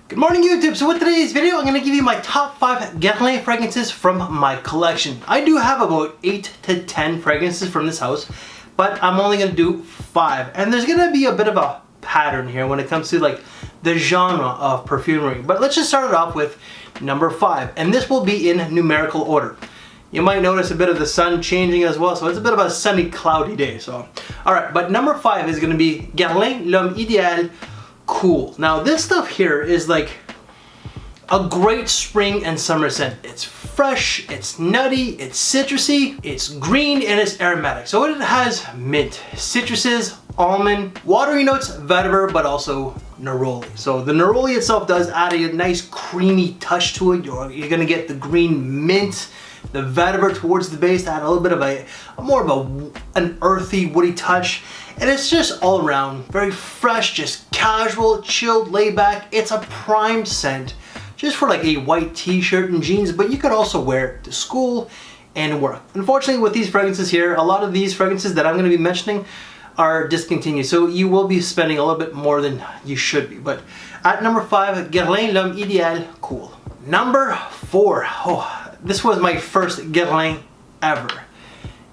Good morning YouTube! So with today's video I'm going to give you my top 5 Guerlain fragrances from my collection. I do have about 8 to 10 fragrances from this house, but I'm only going to do 5. And there's going to be a bit of a pattern here when it comes to like the genre of perfumery. But let's just start it off with number 5, and this will be in numerical order. You might notice a bit of the sun changing as well, so it's a bit of a sunny, cloudy day. So, alright, but number 5 is going to be Guerlain L'Homme Idéal Cool. Now this stuff here is like a great spring and summer scent. It's fresh, it's nutty, it's citrusy, it's green, and it's aromatic. So it has mint, citruses, almond, watery notes, vetiver, but also neroli. So the neroli itself does add a nice creamy touch to it. You're gonna get the green mint, the vetiver towards the base to add a little bit of an earthy, woody touch. And it's just all around very fresh, just casual, chilled, laid back. It's a prime scent just for like a white t-shirt and jeans, but you could also wear it to school and work. Unfortunately with these fragrances here, a lot of these fragrances that I'm going to be mentioning are discontinued, so you will be spending a little bit more than you should be. But at number 5, Guerlain L'Homme Idéal Cool. Number 4, this was my first Guerlain ever.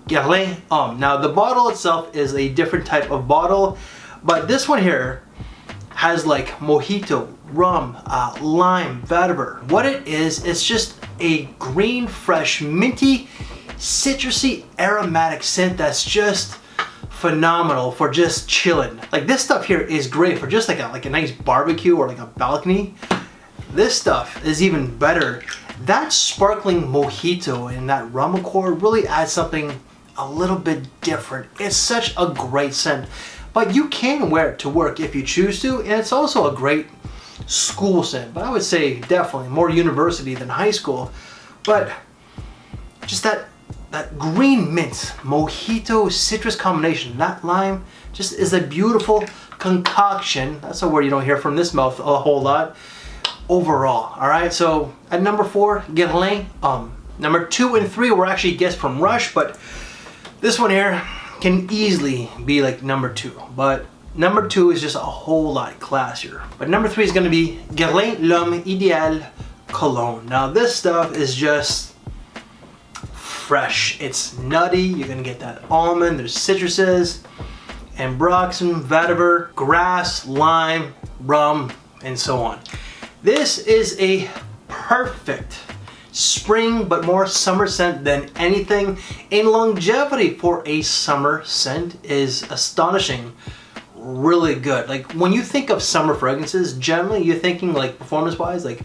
Guerlain HOMME. Now the bottle itself is a different type of bottle, but this one here has like mojito, rum, lime, vetiver. What it is, it's just a green, fresh, minty, citrusy, aromatic scent that's just phenomenal for just chilling. Like this stuff here is great for just like a nice barbecue or like a balcony. This stuff is even better. That sparkling mojito and that rum accord really adds something a little bit different. It's such a great scent, but you can wear it to work if you choose to, and it's also a great school scent. But I would say definitely more university than high school. But just that green mint, mojito, citrus combination, that lime just is a beautiful concoction. That's a word you don't hear from this mouth a whole lot. Overall, alright, so at number 4, Guerlain HOMME. Number 2 and 3 were actually guessed from Rush, but this one here can easily be like number 2. But number 2 is just a whole lot classier. But number 3 is going to be Guerlain L'Homme Idéal Cologne. Now this stuff is just fresh. It's nutty. You're going to get that almond, there's citruses, ambroxan, vetiver, grass, lime, rum, and so on. This is a perfect spring but more summer scent than anything, and longevity for a summer scent is astonishing. Really good. Like when you think of summer fragrances, generally you're thinking like performance wise like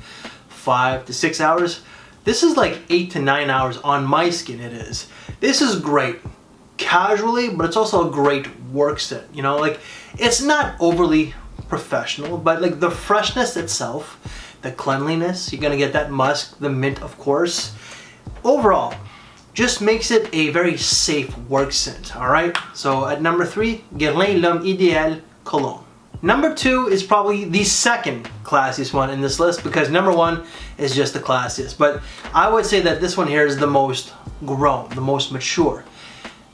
5 to 6 hours. This is like 8 to 9 hours on my skin. It is. This is great casually, but it's also a great work scent. You know, like it's not overly professional, but like the freshness itself, the cleanliness, you're gonna get that musk, the mint of course. Overall, just makes it a very safe work scent, alright? So at number 3, Guerlain L'Homme Idéal Cologne. Number 2 is probably the second classiest one in this list because number 1 is just the classiest. But I would say that this one here is the most grown, the most mature.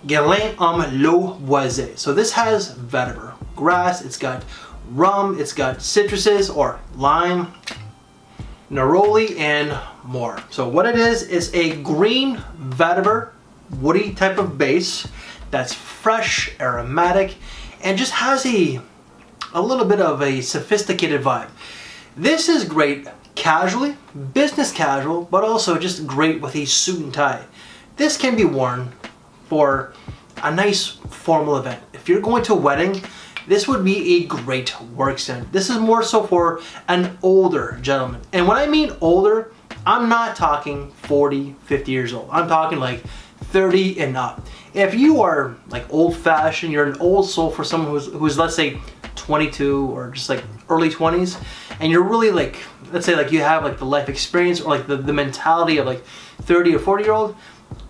Guerlain HOMME L'Eau Boisée. So this has vetiver, grass, it's got rum, it's got citruses or lime, neroli, and more. So what it is a green vetiver, woody type of base that's fresh, aromatic, and just has a little bit of a sophisticated vibe. This is great casually, business casual, but also just great with a suit and tie. This can be worn for a nice formal event. If you're going to a wedding, this would be a great work scent. This is more so for an older gentleman. And when I mean older, I'm not talking 40, 50 years old. I'm talking like 30 and up. If you are like old fashioned, you're an old soul for someone who's let's say 22 or just like early 20s, and you're really like, let's say like you have like the life experience or like the mentality of like 30 or 40-year-old,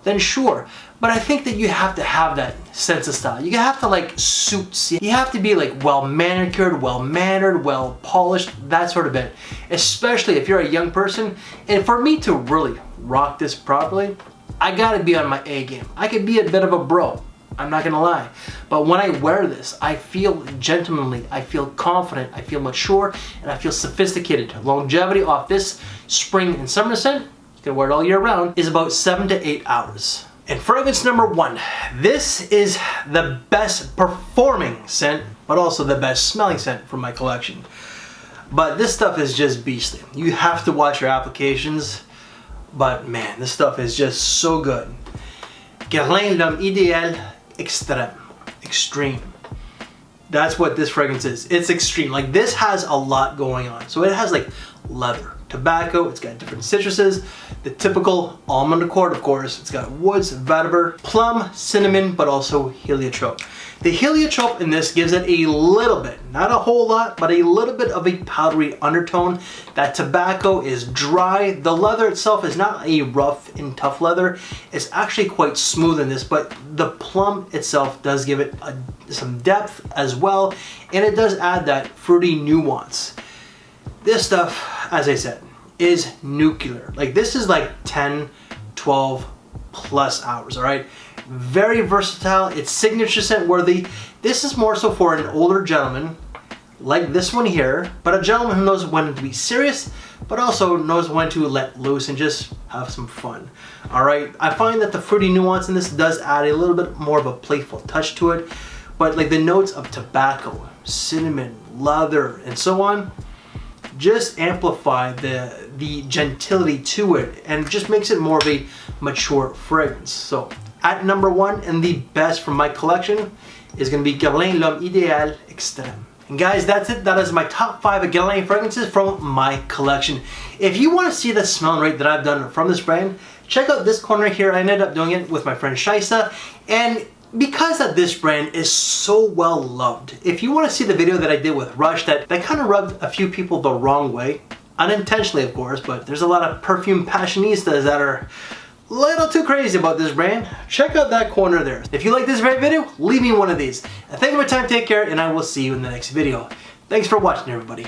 then sure. But I think that you have to have that sense of style. You have to like suits. You have to be like well manicured, well mannered, well polished, that sort of bit. Especially if you're a young person. And for me to really rock this properly, I gotta be on my A game. I could be a bit of a bro. I'm not gonna lie. But when I wear this, I feel gentlemanly, I feel confident, I feel mature, and I feel sophisticated. Longevity off this spring and summer scent, you can wear it all year round, is about 7 to 8 hours. And fragrance number 1. This is the best performing scent, but also the best smelling scent from my collection. But this stuff is just beastly. You have to watch your applications, but man, this stuff is just so good. Guerlain L'Homme Idéal Extreme. That's what this fragrance is. It's extreme. Like, this has a lot going on. So it has like leather, tobacco, it's got different citruses, the typical almond accord, of course. It's got woods, vetiver, plum, cinnamon, but also heliotrope. The heliotrope in this gives it a little bit, not a whole lot, but a little bit of a powdery undertone. That tobacco is dry. The leather itself is not a rough and tough leather. It's actually quite smooth in this, but the plum itself does give it some depth as well, and it does add that fruity nuance. This stuff, as I said, is nuclear. Like, this is like 10, 12 plus hours, all right? Very versatile. It's signature scent worthy. This is more so for an older gentleman like this one here, but a gentleman who knows when to be serious, but also knows when to let loose and just have some fun. All right, I find that the fruity nuance in this does add a little bit more of a playful touch to it, but like the notes of tobacco, cinnamon, leather, and so on just amplify the gentility to it and just makes it more of a mature fragrance. So at number 1 and the best from my collection is going to be Guerlain L'Homme Idéal Extreme. And guys, that's it. That is my top 5 Guerlain fragrances from my collection. If you want to see the smell rate that I've done from this brand, check out this corner here. I ended up doing it with my friend Shaisa, and because that this brand is so well loved, if you want to see the video that I did with Rush that kind of rubbed a few people the wrong way, unintentionally of course, but there's a lot of perfume passionistas that are a little too crazy about this brand, check out that corner there. If you like this very video, leave me one of these. And thank you for your time, take care, and I will see you in the next video. Thanks for watching, everybody.